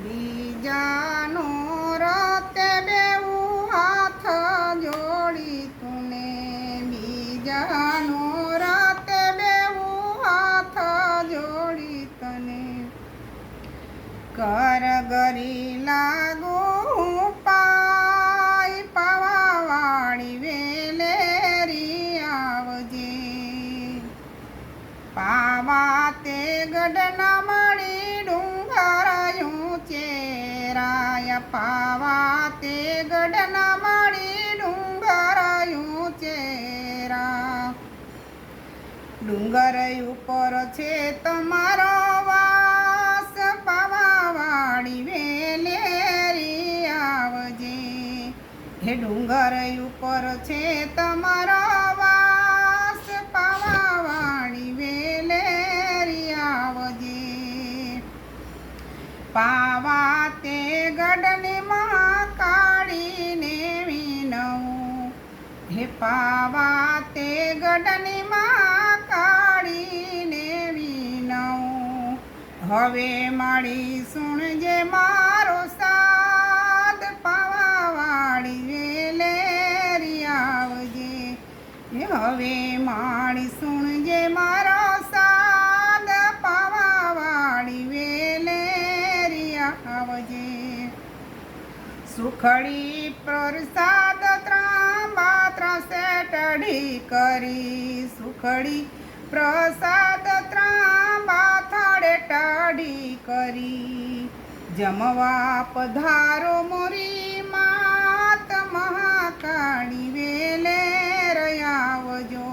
બીજાનો રતે બેવું હાથ જોડી તુને, બીજાનો રતે બેવું હાથ જોડી તને, કર ગરી લાગો પાય પાવાવાળી વેલેરી આવજે, પાવા તે ગઢના મળી ડુંગરાયું ચેરાય, પાવા તે ગઢના મળી ડુંગરાયું ચેરા, ડુંગર ઉપર છે તમારો વાસ, પાવાવાળી વેલેરી આવજે, હે ડુંગર ઉપર છે તમારો વાસ, પાવાવાળી વેલેરી આવજે, પાવા તે ગઢની મહાકાળીને વિનવું, હે પાવા તે ગઢની મહાકાળીને વિનવું, હવે મારી સુણજે મારો સાદ, પાવાવાળી વેલેરી આવજે, હવે મારી સુણજે મારો સાદ, પાવાવાળી વેલેરી આવજે, સુખડી પ્રસાદ ત્રાંબા ત્રાસે ટઢી કરી, સુખડી પ્રસાદ ત્રાંબા થાળે ટાઢી કરી, જમવા પધારો મોરી માત, મહાકાળી વેલેર આવજો,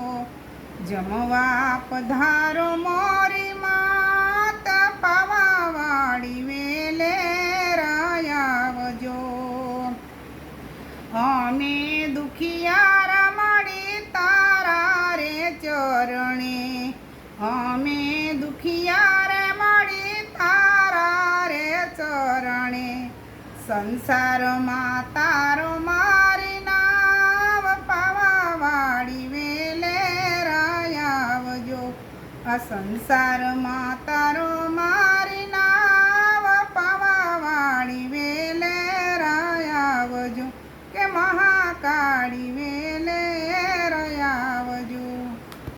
જમવા પધારો મોરી માત, પાવાવાળી વેલેર આવજો, અમે દુખિયાર મળી તારા રે ચરણે, અમે દુખિયાર મળી તારા રે ચરણે, સંસારમાં તારો મારી નાવ, પાવાવાળી વેલેર આવજો, આ સંસારમાં તારો